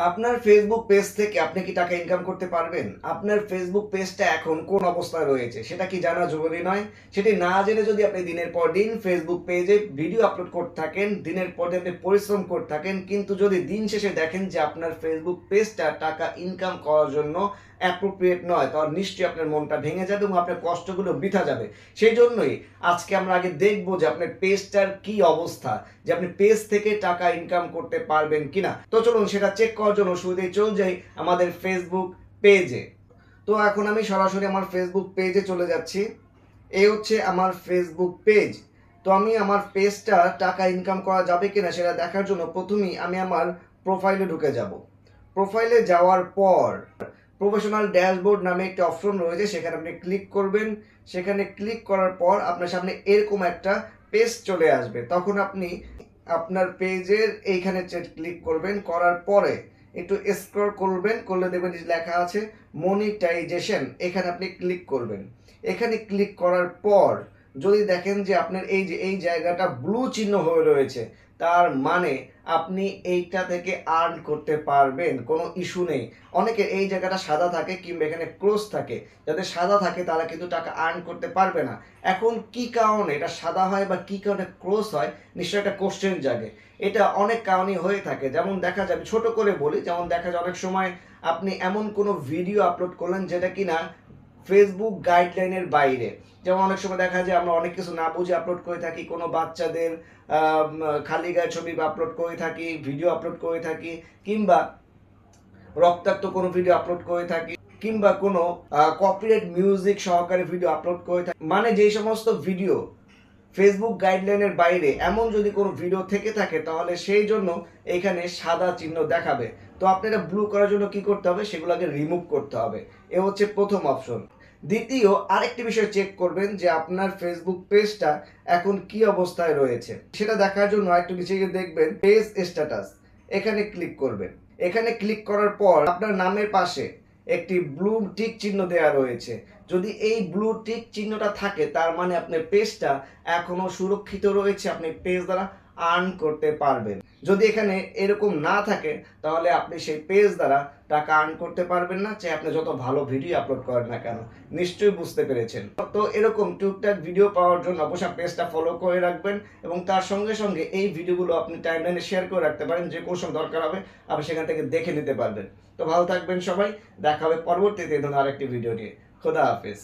আপনার Facebook page থেকে আপনি কি টাকা ইনকাম করতে পারবেন? আপনার ফেসবুক পেজটা এখন কোন অবস্থায় রয়েছে সেটা কি জানা জরুরি নয়? সেটি না জেনে যদি আপনি দিনের পর দিন ফেসবুক পেজে ভিডিও আপলোড করতে থাকেন, দিনের পর দিন আপনি পরিশ্রম করতে থাকেন, কিন্তু যদি দিন শেষে দেখেন যে আপনার ফেসবুক পেজটা টাকা ইনকাম করার জন্য অ্যাপ্রোপ্রিয়েট নয়, তাহলে নিশ্চয়ই আপনার মনটা ভেঙে যাবে এবং আপনার কষ্টগুলো বৃথা যাবে। সেই জন্যই আজকে আমরা আগে দেখব যে আপনার পেজটার কি অবস্থা, যে আপনি পেজ থেকে টাকা ইনকাম করতে পারবেন কিনা। তো চলুন সেটা চেক করার জন্য শুরুতেই চলে যাই আমাদের ফেসবুক পেজে। তো এখন আমি সরাসরি আমার ফেসবুক পেজে চলে যাচ্ছি। এই হচ্ছে আমার ফেসবুক পেজ। তো আমি আমার পেজটা টাকা ইনকাম করা যাবে কিনা সেটা দেখার জন্য প্রথমেই আমি আমার প্রোফাইলে ঢুকে যাব। প্রোফাইলে যাওয়ার পর প্রফেশনাল ড্যাশবোর্ড নামে একটি অপশন রয়েছে, সেখানে আপনি ক্লিক করবেন। সেখানে ক্লিক করার পর আপনার সামনে এরকম একটা পেজ চলে আসবে। তখন আপনি আপনার পেজের এইখানে ক্লিক করবেন, করার পরে একটু স্ক্রল করবেন, করলে দেখবেন যে লেখা আছে মনিটাইজেশন, এখানে আপনি ক্লিক করবেন। এখানে ক্লিক করার পর যদি দেখেন যে আপনার এই জায়গাটা ব্লু চিহ্ন হয়ে রয়েছে, তার মানে আপনি এইটা থেকে আর্ন করতে পারবেন, কোনো ইস্যু নেই। অনেকের এই জায়গাটা সাদা থাকে কিংবা এখানে ক্রস থাকে, যাদের সাদা থাকে তারা কিন্তু টাকা আর্ন করতে পারবে না। এখন কি কারণে এটা সাদা হয় বা কি কারণে ক্রস হয়, নিশ্চয়ই একটা কোশ্চেন জাগে। এটা অনেক কারণেই হয়ে থাকে, যেমন দেখা যাবে, ছোট করে বলি, যেমন দেখা যায় অনেক সময় আপনি এমন কোনো ভিডিও আপলোড করলেন যেটা কিনা ফেসবুক গাইডলাইনের বাইরে। যেমন অনেক সময় দেখা যায় আমরা অনেক কিছু না বুঝে আপলোড করে থাকি, কোনো বাচ্চাদের খালি গায়ে ছবি আপলোড করে থাকি, ভিডিও আপলোড করে থাকি, কিংবা রক্তাক্ত কোনো ভিডিও আপলোড করে থাকি, কিংবা কোনো কপিরাইট মিউজিক সহকারে ভিডিও আপলোড করে থাকি। মানে যেই সমস্ত ভিডিও ফেসবুক গাইডলাইনের বাইরে এমন যদি কোনো ভিডিও থেকে থাকে, তাহলে সেই জন্য এখানে সাদা চিহ্ন দেখাবে। তো আপনারা ব্লু করার জন্য কি করতে হবে, সেগুলোকে রিমুভ করতে হবে। এ হচ্ছে প্রথম অপশন। দ্বিতীয় আরেকটি বিষয় চেক করবেন যে আপনার ফেসবুক পেজটা এখন কি অবস্থায় রয়েছে, সেটা দেখার জন্য একটু নিচে গিয়ে দেখবেন পেজ স্ট্যাটাস, এখানে ক্লিক করবেন। এখানে ক্লিক করার পর আপনার নামের পাশে একটি ব্লু টিক চিহ্ন দেওয়া রয়েছে। যদি এই ব্লু টিক চিহ্নটা থাকে, তার মানে আপনার পেজটা এখনো সুরক্ষিত রয়েছে, আপনি পেজ দ্বারা আর্ন করতে পারবেন। যদি এখানে এরকম না থাকে, তাহলে আপনি সেই পেজ দ্বারা টাকা আর্ন করতে পারবেন না, চাই আপনি যত ভালো ভিডিও আপলোড করেন না কেন। নিশ্চয়ই বুঝতে পেরেছেন। তো এরকম টুকটাক ভিডিও পাওয়ার জন্য অবশ্যই পেজটা ফলো করে রাখবেন, এবং তার সঙ্গে সঙ্গে এই ভিডিওগুলো আপনি টাইমলাইনে শেয়ার করে রাখতে পারেন, যে কোনো সময় দরকার হবে আপনি সেখান থেকে দেখে নিতে পারবেন। তো ভালো থাকবেন সবাই, দেখা হবে পরবর্তীতে ধরুন আরেকটি ভিডিও নিয়ে। খোদা হাফেজ।